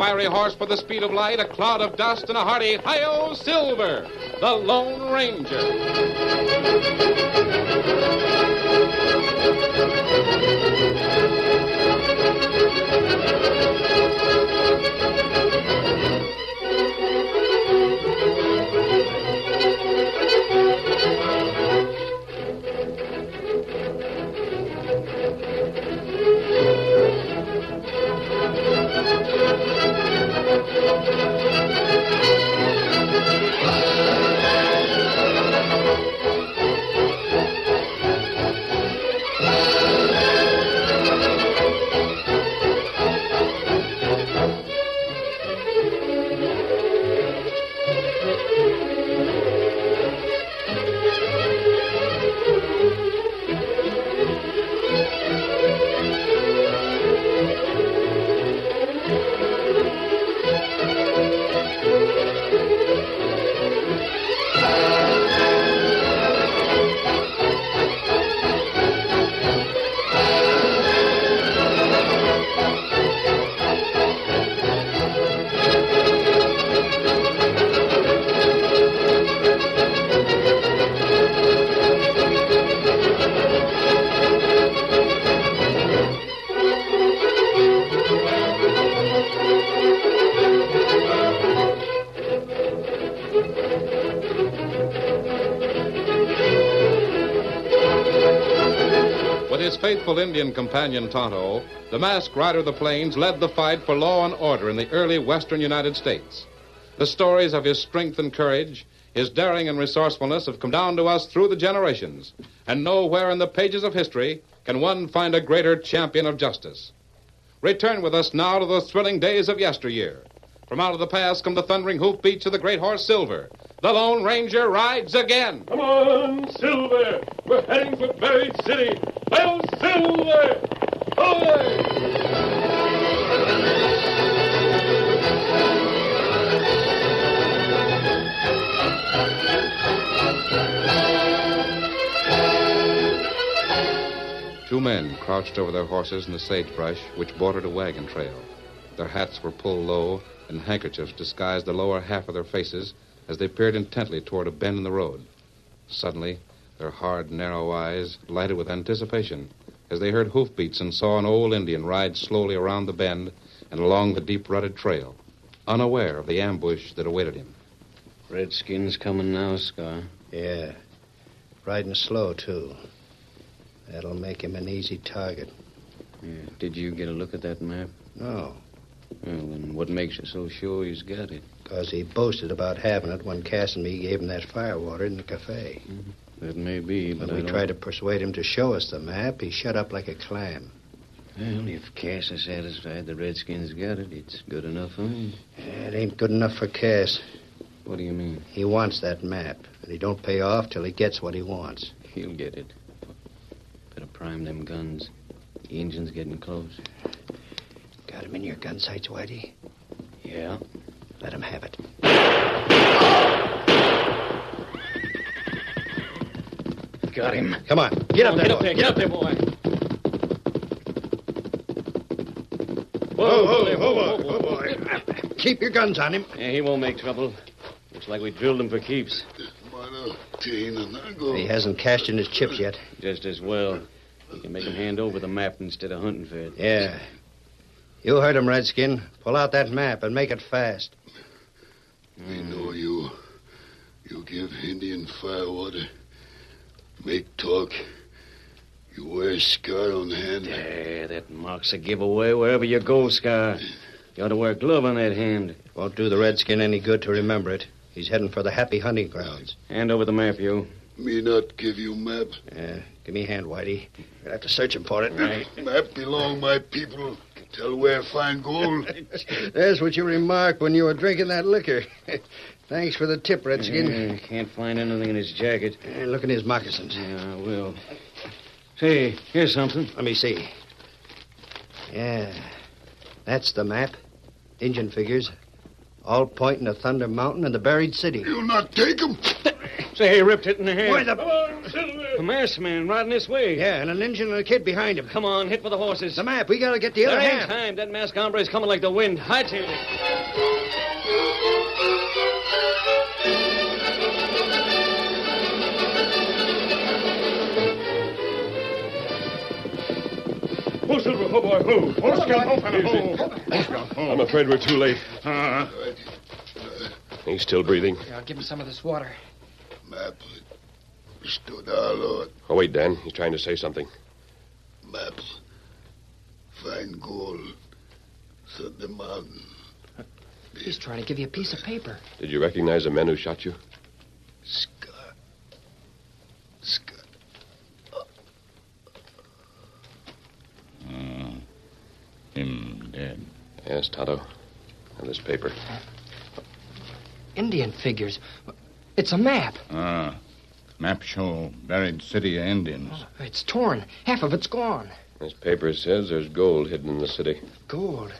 fiery horse for the speed of light, a cloud of dust, and a hearty hi-yo Silver, the Lone Ranger. With his faithful Indian companion Tonto, the masked rider of the plains led the fight for law and order in the early western United States. The stories of his strength and courage, his daring and resourcefulness have come down to us through the generations, and nowhere in the pages of history can one find a greater champion of justice. Return with us now to those thrilling days of yesteryear. From out of the past come the thundering hoofbeats of the great horse Silver. The Lone Ranger rides again. Come on, Silver. We're heading for Buried City. Hail, Silver! Two men crouched over their horses in the sagebrush which bordered a wagon trail. Their hats were pulled low, and handkerchiefs disguised the lower half of their faces as they peered intently toward a bend in the road. Suddenly, their hard, narrow eyes lighted with anticipation as they heard hoofbeats and saw an old Indian ride slowly around the bend and along the deep-rutted trail, unaware of the ambush that awaited him. Redskins coming now, Scar. Yeah. Riding slow, too. That'll make him an easy target. Yeah. Did you get a look at that map? No. Well, then what makes you so sure he's got it? Because he boasted about having it when Cass and me gave him that firewater in the cafe. Mm-hmm. That may be, but when we tried to persuade him to show us the map, he shut up like a clam. Well, if Cass is satisfied the Redskins got it, it's good enough for him. It ain't good enough for Cass. What do you mean? He wants that map, and he don't pay off till he gets what he wants. He'll get it. Better prime them guns. The engine's getting close. Got him in your gun sights, Whitey? Yeah. Let him have it. Got him. Come on. Get up there, boy. Get up there, boy. Whoa, boy. Keep your guns on him. Yeah, he won't make trouble. Looks like we drilled him for keeps. He hasn't cashed in his chips yet. Just as well. We can make him hand over the map instead of hunting for it. Yeah. You heard him, Redskin. Pull out that map and make it fast. I know you. You give Indian firewater. Make talk. You wear a scar on the hand. Yeah, that mark's a giveaway wherever you go, Scar. You ought to wear a glove on that hand. Won't do the Redskin any good to remember it. He's heading for the happy hunting grounds. Hand over the map, you. Me not give you map. Give me a hand, Whitey. We'll have to search him for it. Right. Map belong my people. Tell where find gold. That's what you remarked when you were drinking that liquor. Thanks for the tip, Redskin. Can't find anything in his jacket. Look in his moccasins. Yeah, I will. Say, here's something. Let me see. Yeah, that's the map. Indian figures. All pointing to Thunder Mountain and the buried city. You'll not take him. Say, he ripped it in the hand. Where the... Come on, Silver. A masked man riding this way. Yeah, and an Indian and a kid behind him. Come on, hit for the horses. The map. We gotta get the other There ain't half. time. That masked hombre's coming like the wind. Hightail it. Oh, Silver, oh, boy, oh. Horse I'm afraid we're too late. He's still breathing. Here, I'll give him some of this water. Map. Stood our Lord. Oh, wait, Dan. He's trying to say something. Map. Find gold. Set the mountain. He's trying to give you a piece of paper. Did you recognize the men who shot you? Scott. Him dead. Yes, Tonto. And this paper. Indian figures. It's a map. Map show buried city of Indians. It's torn. Half of it's gone. This paper says there's gold hidden in the city. Gold.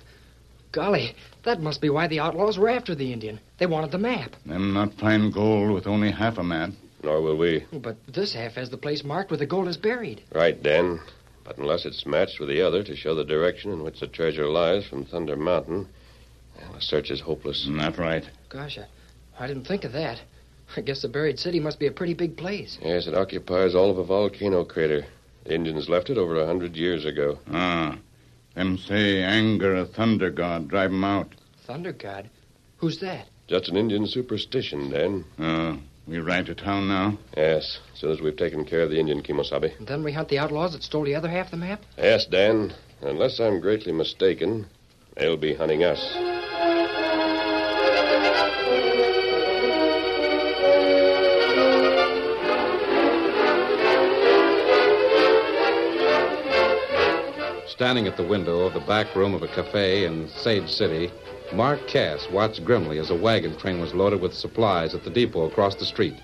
Golly, that must be why the outlaws were after the Indian. They wanted the map. Them not find gold with only half a map. Nor will we. But this half has the place marked where the gold is buried. Right, Dan. But unless it's matched with the other to show the direction in which the treasure lies from Thunder Mountain, well, the search is hopeless. Not right. Gosh, I didn't think of that. I guess the buried city must be a pretty big place. Yes, it occupies all of a volcano crater. The Indians left it over 100 years ago. Them say anger of thunder god drive 'em out. Thunder God? Who's that? Just an Indian superstition, Dan. We ride to town now? Yes, as soon as we've taken care of the Indian, Kimosabe. And then we hunt the outlaws that stole the other half of the map? Yes, Dan. Unless I'm greatly mistaken, they'll be hunting us. Standing at the window of the back room of a cafe in Sage City, Mark Cass watched grimly as a wagon train was loaded with supplies at the depot across the street.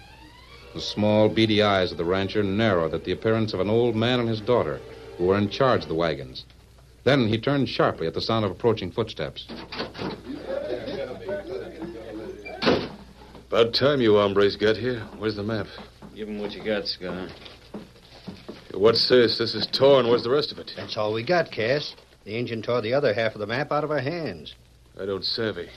The small, beady eyes of the rancher narrowed at the appearance of an old man and his daughter, who were in charge of the wagons. Then he turned sharply at the sound of approaching footsteps. About time you hombres got here. Where's the map? Give him what you got, Scar. What's this? This is torn. Where's the rest of it? That's all we got, Cass. The Indian tore the other half of the map out of our hands. I don't savvy.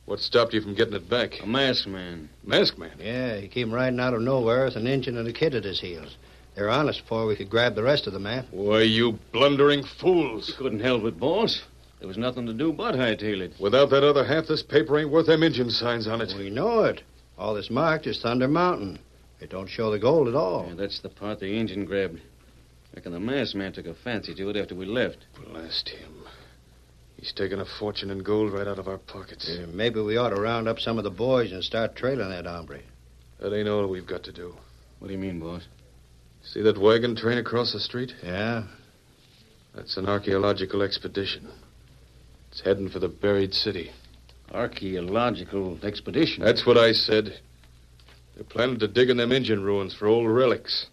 What stopped you from getting it back? A masked man. Masked man? Yeah, he came riding out of nowhere with an Indian and a kid at his heels. They were on us before we could grab the rest of the map. Why, you blundering fools. You couldn't help it, boss. There was nothing to do but hightail it. Without that other half, this paper ain't worth them Indian signs on it. We know it. All that's marked is Thunder Mountain. It don't show the gold at all. Yeah, that's the part the Indian grabbed. Reckon the masked man took a fancy to it after we left. Blast him. He's taken a fortune in gold right out of our pockets. Maybe we ought to round up some of the boys and start trailing that hombre. That ain't all we've got to do. What do you mean, boss? See that wagon train across the street? Yeah? That's an archaeological expedition. It's heading for the buried city. Archaeological expedition? That's what I said. They're planning to dig in them Indian ruins for old relics.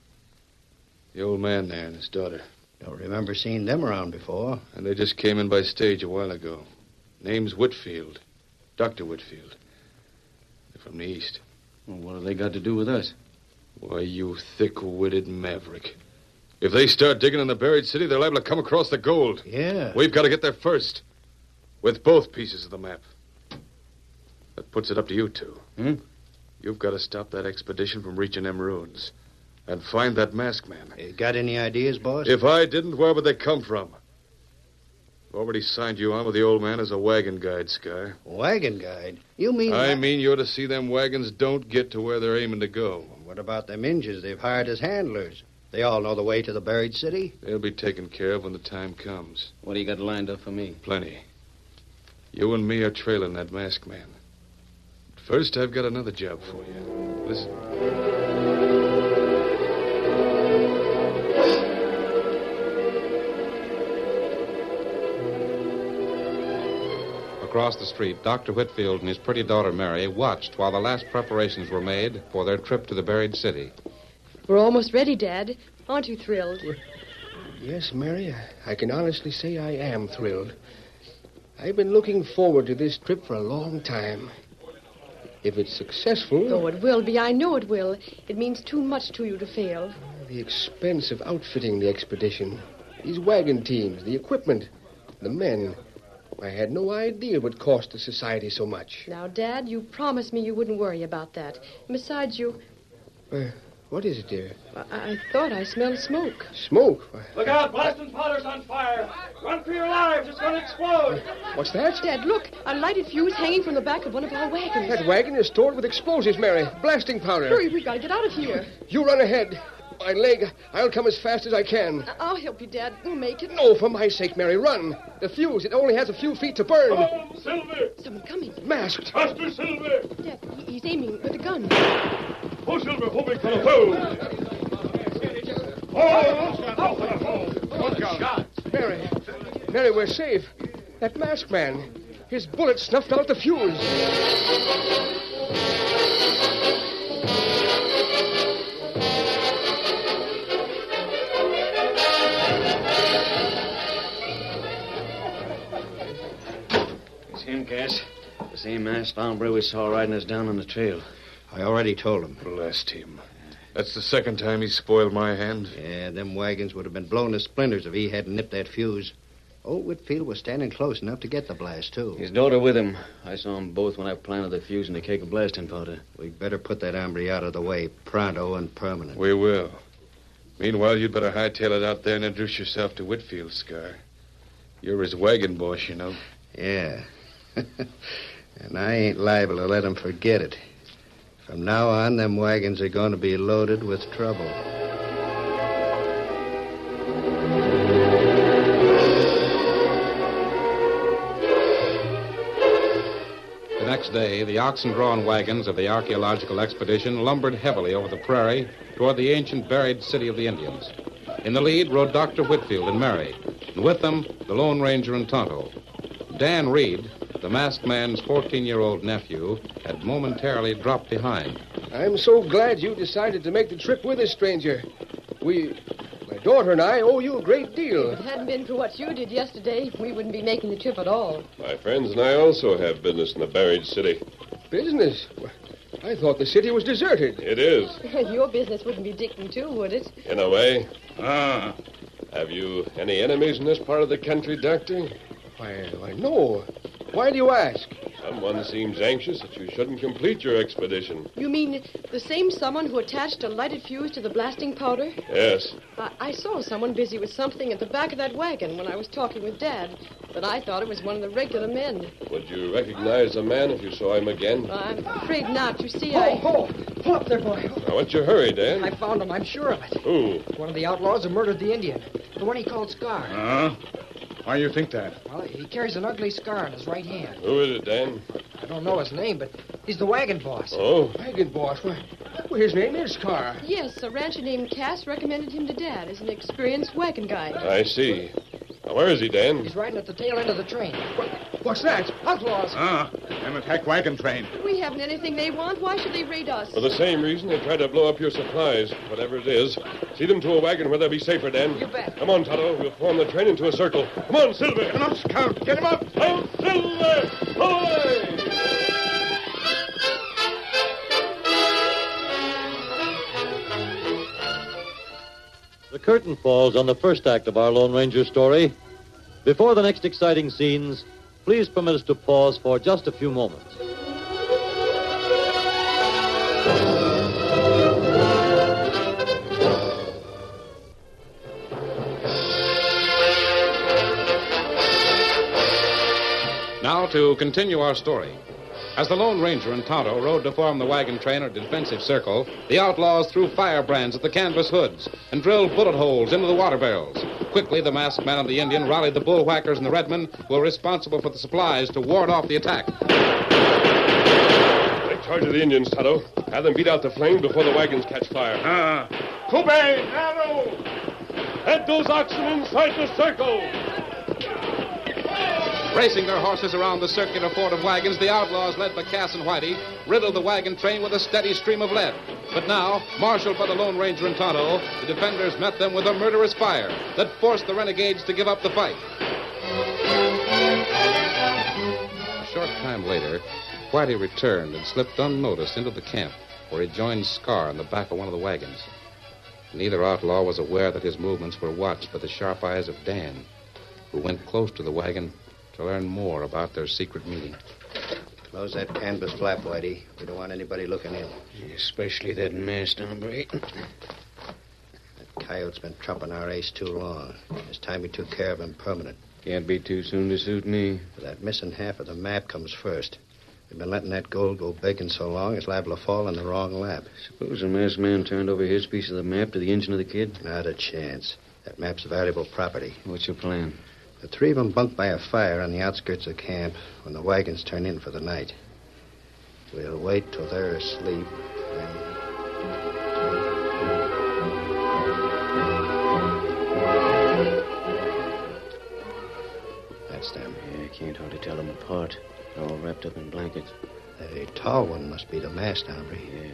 The old man there and his daughter. Don't remember seeing them around before. And they just came in by stage a while ago. Name's Whitfield. Dr. Whitfield. They're from the east. Well, what have they got to do with us? Why, you thick-witted maverick. If they start digging in the buried city, they're liable to come across the gold. Yeah. We've got to get there first. With both pieces of the map. That puts it up to you two. You've got to stop that expedition from reaching them ruins. And find that masked man. You got any ideas, boss? If I didn't, where would they come from? I've already signed you on with the old man as a wagon guide, Sky. Wagon guide? You mean... I mean you're to see them wagons don't get to where they're aiming to go. What about them Injuns they've hired as handlers? They all know the way to the buried city. They'll be taken care of when the time comes. What do you got lined up for me? Plenty. You and me are trailing that masked man. But first, I've got another job for you. Listen. Across the street, Dr. Whitfield and his pretty daughter Mary watched while the last preparations were made for their trip to the buried city. We're almost ready, Dad. Aren't you thrilled? Yes, Mary, I can honestly say I am thrilled. I've been looking forward to this trip for a long time. If it's successful... Oh, it will be. I know it will. It means too much to you to fail. The expense of outfitting the expedition. These wagon teams, the equipment, the men. I had no idea it would cost the society so much. Now, Dad, you promised me you wouldn't worry about that. Besides, What is it, dear? I thought I smelled smoke. Smoke? Look out, blasting powder's on fire. Run for your lives, it's going to explode. What's that? Dad, look, a lighted fuse hanging from the back of one of our wagons. That wagon is stored with explosives, Mary. Blasting powder. Hurry, we've got to get out of here. You run ahead. My leg, I'll come as fast as I can. I'll help you, Dad. We'll make it. No, for my sake, Mary, run. The fuse, it only has a few feet to burn. Oh, Silver! Someone coming. Masked. Master Silver! Dad, he's aiming with a gun. Oh, Silver, hold for the foe! Mary, we're safe. That masked man, his bullet snuffed out the fuse. It's him, Cass. The same masked hombre we saw riding us down on the trail. I already told him. Blast him. That's the second time he spoiled my hand. Yeah, them wagons would have been blown to splinters if he hadn't nipped that fuse. Old Whitfield was standing close enough to get the blast, too. His daughter with him. I saw them both when I planted the fuse in the cake of blasting powder. We'd better put that hombre out of the way, pronto and permanent. We will. Meanwhile, you'd better hightail it out there and introduce yourself to Whitfield, Scar. You're his wagon boss, you know. Yeah. And I ain't liable to let him forget it. From now on, them wagons are going to be loaded with trouble. The next day, the oxen-drawn wagons of the archaeological expedition lumbered heavily over the prairie toward the ancient buried city of the Indians. In the lead rode Dr. Whitfield and Mary, and with them, the Lone Ranger and Tonto. Dan Reed, the masked man's 14-year-old nephew, had momentarily dropped behind. I'm so glad you decided to make the trip with us, stranger. My daughter and I owe you a great deal. If it hadn't been for what you did yesterday, we wouldn't be making the trip at all. My friends and I also have business in the buried city. Business? I thought the city was deserted. It is. Your business wouldn't be dicking too, would it? In a way. Have you any enemies in this part of the country, Doctor? Why, no. Why do you ask? Someone seems anxious that you shouldn't complete your expedition. You mean the same someone who attached a lighted fuse to the blasting powder? Yes. I saw someone busy with something at the back of that wagon when I was talking with Dad, but I thought it was one of the regular men. Would you recognize the man if you saw him again? I'm afraid not. You see, Pull up there, boy. Now, what's your hurry, Dan? I found him, I'm sure of it. Who? One of the outlaws who murdered the Indian. The one he called Scar. Why do you think that? Well, he carries an ugly scar on his right hand. Who is it, Dan? I don't know his name, but he's the wagon boss. Oh? Wagon boss? Well, his name is Carr. Yes, a rancher named Cass recommended him to Dad as an experienced wagon guide. I see. Now, where is he, Dan? He's riding at the tail end of the train. What's that? Outlaws. An attack wagon train. We haven't anything they want. Why should they raid us? For the same reason they tried to blow up your supplies, whatever it is. See them to a wagon where they'll be safer, Dan. You bet. Come on, Tonto. We'll form the train into a circle. Come on, Silver. Come on, Scout. Get him up. Oh, Silver! Away! The curtain falls on the first act of our Lone Ranger story. Before the next exciting scenes, please permit us to pause for just a few moments. Now to continue our story. As the Lone Ranger and Tonto rode to form the wagon train at a defensive circle, the outlaws threw firebrands at the canvas hoods and drilled bullet holes into the water barrels. Quickly, the masked man and the Indian rallied the bullwhackers and the redmen who were responsible for the supplies to ward off the attack. Take charge of the Indians, Tonto. Have them beat out the flame before the wagons catch fire. Kube, narrow! Head those oxen inside the circle! Racing their horses around the circular fort of wagons, the outlaws, led by Cass and Whitey, riddled the wagon train with a steady stream of lead. But now, marshaled by the Lone Ranger and Tonto, the defenders met them with a murderous fire that forced the renegades to give up the fight. A short time later, Whitey returned and slipped unnoticed into the camp, where he joined Scar in the back of one of the wagons. Neither outlaw was aware that his movements were watched by the sharp eyes of Dan, who went close to the wagon to learn more about their secret meeting. Close that canvas flap, Whitey. We don't want anybody looking in. Especially that masked hombre. That coyote's been trumping our ace too long. It's time we took care of him permanent. Can't be too soon to suit me. That missing half of the map comes first. We've been letting that gold go begging so long, it's liable to fall in the wrong lap. Suppose the masked man turned over his piece of the map to the engine of the kid? Not a chance. That map's valuable property. What's your plan? The three of them bunked by a fire on the outskirts of camp when the wagons turn in for the night. We'll wait till they're asleep, then... That's them. Yeah, I can't hardly tell them apart. They're all wrapped up in blankets. The tall one must be the masked hombre. Yeah,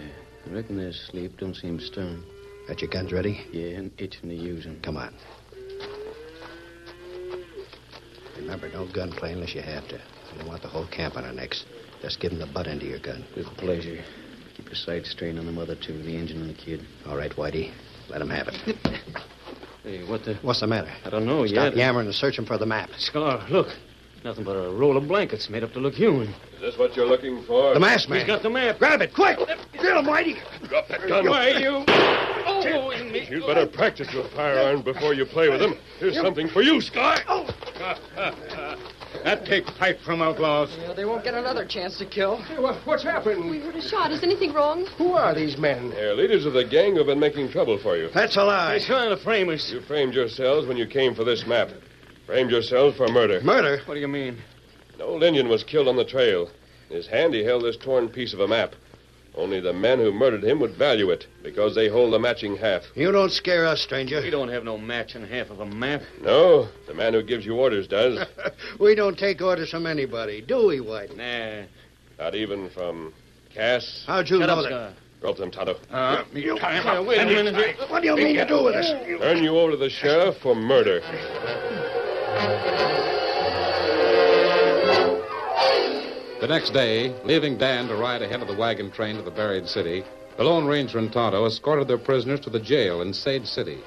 I reckon they're asleep. Don't seem stirring. Got your guns ready? Yeah, and itching to use them. Come on. Remember, no gunplay unless you have to. We don't want the whole camp on our necks. Just give them the butt end of your gun. With pleasure. Keep your sights straight on the other two, the engine and the kid. All right, Whitey. Let them have it. Hey, What's the matter? I don't know Stop yet. yammering and searching for the map. Scar, look. Nothing but a roll of blankets made up to look human. Is this what you're looking for? The masked man. He's got the map. Grab it, quick! Get him, Whitey! Drop that gun. Why, you... Oh, You'd better practice your firearms before you play with them. Here's something for you, Sky. That takes pipe from outlaws. Yeah, they won't get another chance to kill. Hey, what's happened? We heard a shot. Is anything wrong? Who are these men? They're leaders of the gang who've been making trouble for you. That's a lie. He's trying to frame us. You framed yourselves when you came for this map. Framed yourselves for murder. Murder? What do you mean? An old Indian was killed on the trail. In his hand, he held this torn piece of a map. Only the men who murdered him would value it, because they hold the matching half. You don't scare us, stranger. We don't have no match in half of a map. No, the man who gives you orders does. We don't take orders from anybody, do we, Whitey? Nah. Not even from Cass. How'd you Shut know up, that? Scar. Rope them, Tonto. You tie him up. Wait a minute. What do you mean to do with us? Turn you over to the sheriff for murder. The next day, leaving Dan to ride ahead of the wagon train to the buried city, the Lone Ranger and Tonto escorted their prisoners to the jail in Sage City.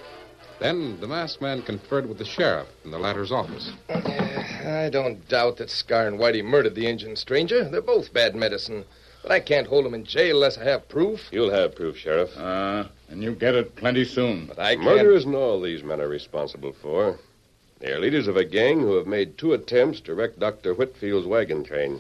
Then the masked man conferred with the sheriff in the latter's office. I don't doubt that Scar and Whitey murdered the Indian stranger. They're both bad medicine. But I can't hold them in jail unless I have proof. You'll have proof, Sheriff. And you get it plenty soon. But I can't... Murder isn't all these men are responsible for. They are leaders of a gang who have made 2 attempts to wreck Dr. Whitfield's wagon train.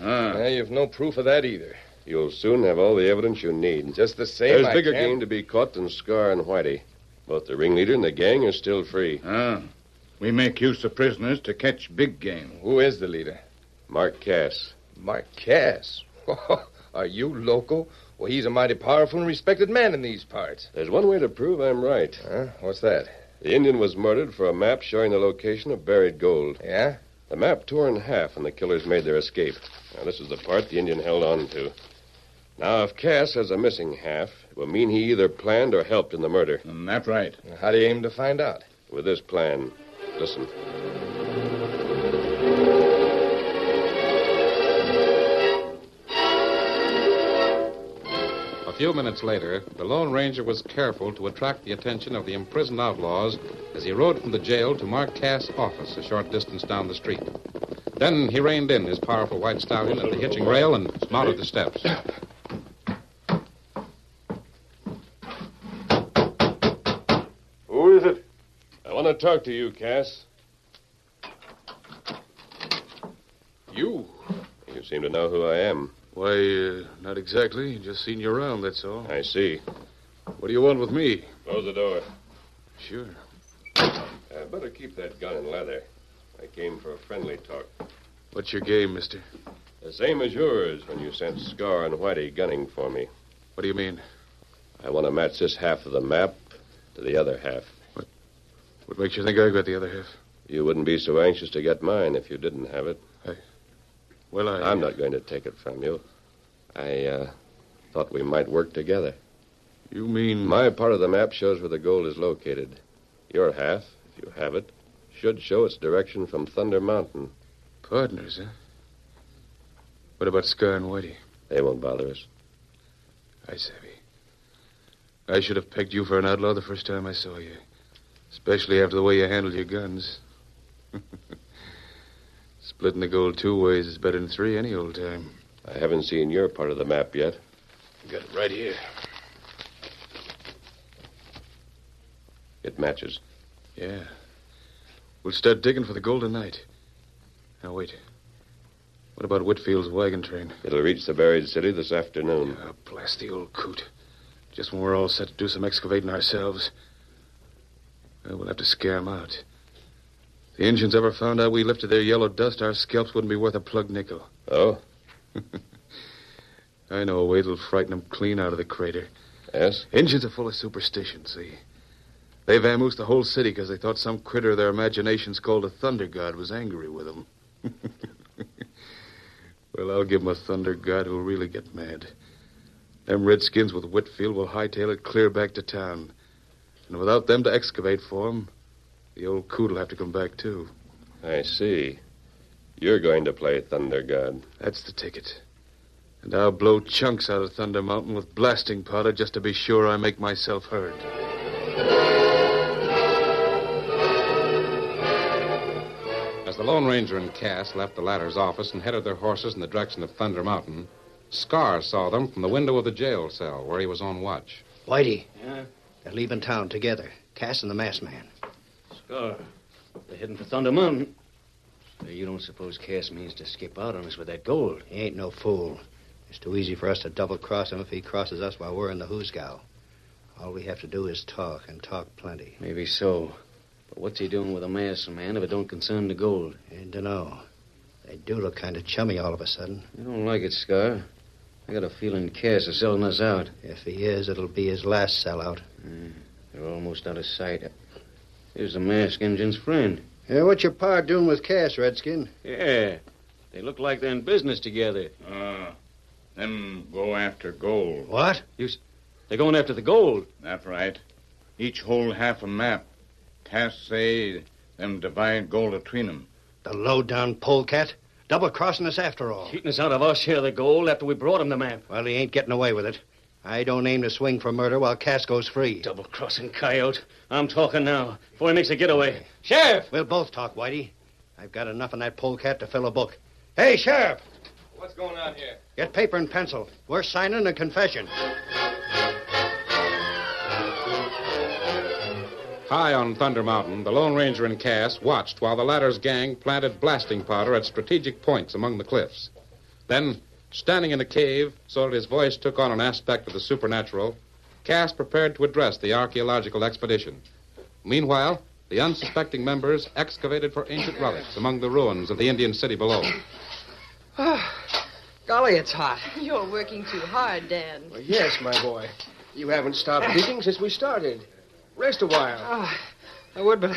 You've no proof of that either. You'll soon have all the evidence you need. Just the same, There's I bigger can't... game to be caught than Scar and Whitey. Both the ringleader and the gang are still free. We make use of prisoners to catch big game. Who is the leader? Mark Cass. Mark Cass? Are you local? Well, he's a mighty powerful and respected man in these parts. There's one way to prove I'm right. What's that? The Indian was murdered for a map showing the location of buried gold. Yeah? The map tore in half and the killers made their escape. Now, this is the part the Indian held on to. Now, if Cass has a missing half, it will mean he either planned or helped in the murder. That's right. How do you aim to find out? With this plan. Listen. A few minutes later, the Lone Ranger was careful to attract the attention of the imprisoned outlaws as he rode from the jail to Mark Cass' office a short distance down the street. Then he reined in his powerful white stallion at the hitching rail and mounted the steps. Who is it? I want to talk to you, Cass. You? You seem to know who I am. Why, not exactly. Just seen you around, that's all. I see. What do you want with me? Close the door. Sure. I better keep that gun in leather. I came for a friendly talk. What's your game, mister? The same as yours when you sent Scar and Whitey gunning for me. What do you mean? I want to match this half of the map to the other half. What makes you think I got the other half? You wouldn't be so anxious to get mine if you didn't have it. I'm not going to take it from you. I thought we might work together. You mean... My part of the map shows where the gold is located. Your half, if you have it, should show its direction from Thunder Mountain. Partners, huh? What about Scar and Whitey? They won't bother us. I savvy. I should have pegged you for an outlaw the first time I saw you. Especially after the way you handled your guns. Splitting the gold 2 ways is better than 3 any old time. I haven't seen your part of the map yet. Got it right here. It matches. Yeah. We'll start digging for the gold tonight. Now, wait. What about Whitfield's wagon train? It'll reach the buried city this afternoon. Oh, blast the old coot. Just when we're all set to do some excavating ourselves. Well, we'll have to scare 'em out. If the Indians ever found out we lifted their yellow dust, our scalps wouldn't be worth a plug nickel. Oh? I know a way that'll frighten them clean out of the crater. Yes? Indians are full of superstition, see? They vamoosed the whole city because they thought some critter of their imaginations called a thunder god was angry with them. Well, I'll give them a thunder god who'll really get mad. Them redskins with Whitfield will hightail it clear back to town. And without them to excavate for him, the old coot'll have to come back, too. I see. You're going to play Thunder God. That's the ticket. And I'll blow chunks out of Thunder Mountain with blasting powder just to be sure I make myself heard. As the Lone Ranger and Cass left the latter's office and headed their horses in the direction of Thunder Mountain, Scar saw them from the window of the jail cell where he was on watch. Whitey. Yeah? They're leaving town together. Cass and the masked man. Scar. They're heading for Thunder Mountain. So you don't suppose Cass means to skip out on us with that gold? He ain't no fool. It's too easy for us to double-cross him if he crosses us while we're in the hoosgow. All we have to do is talk, and talk plenty. Maybe so. But what's he doing with a masked man if it don't concern the gold? I dunno. They do look kind of chummy all of a sudden. I don't like it, Scar. I got a feeling Cass is selling us out. If he is, it'll be his last sellout. They're almost out of sight. Here's the masked Injun's friend. Yeah, what's your pa doing with Cass, Redskin? Yeah. They look like they're in business together. Then go after gold. What? They're going after the gold. That's right. Each hold half a map. Cass say them divide gold between them. The low-down polecat? Double-crossing us after all. Cheating us out of our share of the gold after we brought him the map. Well, he ain't getting away with it. I don't aim to swing for murder while Cass goes free. Double-crossing coyote. I'm talking now, before he makes a getaway. Sheriff! We'll both talk, Whitey. I've got enough in that polecat to fill a book. Hey, Sheriff! What's going on here? Get paper and pencil. We're signing a confession. High on Thunder Mountain, the Lone Ranger and Cass watched while the latter's gang planted blasting powder at strategic points among the cliffs. Then, standing in a cave so that his voice took on an aspect of the supernatural, Cass prepared to address the archaeological expedition. Meanwhile, the unsuspecting members excavated for ancient relics among the ruins of the Indian city below. Golly, it's hot. You're working too hard, Dan. Well, yes, my boy. You haven't stopped digging since we started. Rest a while. I would, but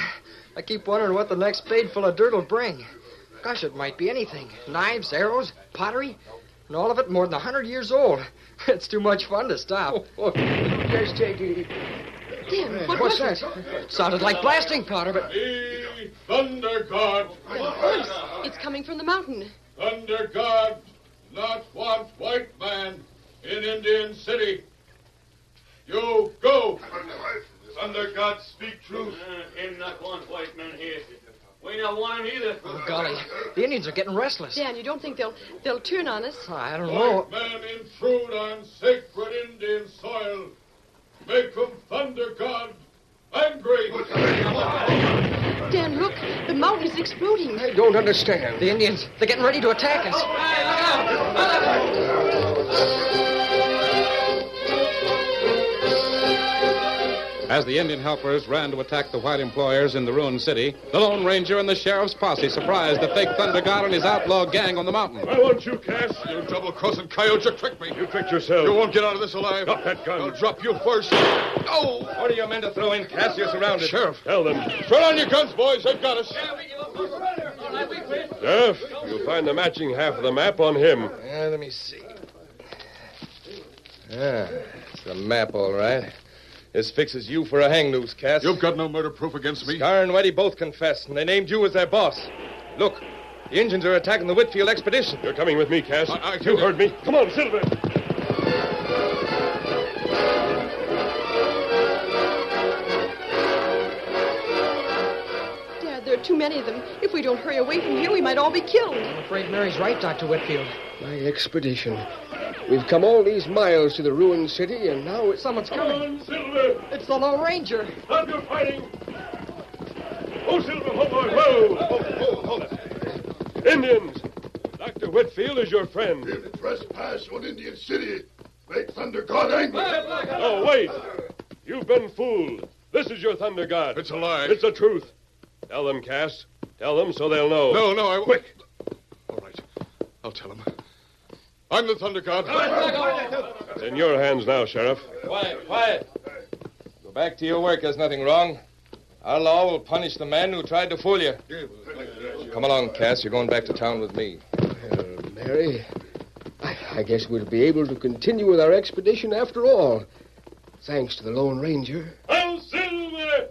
I keep wondering what the next spadeful of dirt will bring. Gosh, it might be anything. Knives, arrows, pottery, and all of it more than 100 years old. It's too much fun to stop. Just take it. Dan, What's that? It sounded like blasting powder, but... The Thunder God. It's coming from the mountain. Thunder God not want white man in Indian City. You go. Thunder God speak truth. Him not want white man here. We not want him either. Oh, golly, the Indians are getting restless. Dan, you don't think they'll turn on us? I don't know. White man intrude on sacred Indian soil. Make him Thunder God angry. Dan, look, the mountain is exploding. I don't understand. The Indians, they're getting ready to attack us. As the Indian helpers ran to attack the white employers in the ruined city, the Lone Ranger and the sheriff's posse surprised the fake Thunder God and his outlaw gang on the mountain. I want you, Cass. You double-crossing coyote, you tricked me. You tricked yourself. You won't get out of this alive. Drop that gun. I'll drop you first. Oh! What are your men to throw in, Cass? You're surrounded. Sheriff. Tell them. Throw down your guns, boys. They've got us. Sheriff, you'll find the matching half of the map on him. Let me see. It's the map, all right. This fixes you for a hang noose, Cass. You've got no murder proof against me. Scar and Whitey both confessed, and they named you as their boss. Look, the Indians are attacking the Whitfield expedition. You're coming with me, Cass. You heard me. Come on, Silver. There are too many of them. If we don't hurry away from here, we might all be killed. I'm afraid Mary's right, Dr. Whitfield. My expedition. We've come all these miles to the ruined city, and now it's... Someone's coming. Come on, Silver. It's the Lone Ranger. Stop your fighting. Oh, Silver, hold on. Whoa. Hold it. Indians! Dr. Whitfield is your friend. If trespass on Indian City, make Thunder God angry. No, wait. You've been fooled. This is your Thunder God. It's a lie. It's the truth. Tell them, Cass. Tell them so they'll know. No, I... Quick. All right. I'll tell them. I'm the Thunder God. It's in your hands now, Sheriff. Quiet. Go back to your work. There's nothing wrong. Our law will punish the man who tried to fool you. Come along, Cass. You're going back to town with me. Mary, I guess we'll be able to continue with our expedition after all. Thanks to the Lone Ranger. Oh, Silver!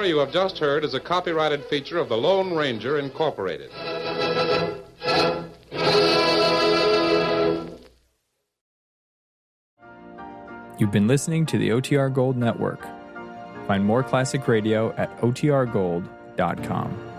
You have just heard is a copyrighted feature of the Lone Ranger, Incorporated. You've been listening to the OTR Gold Network. Find more classic radio at otrgold.com.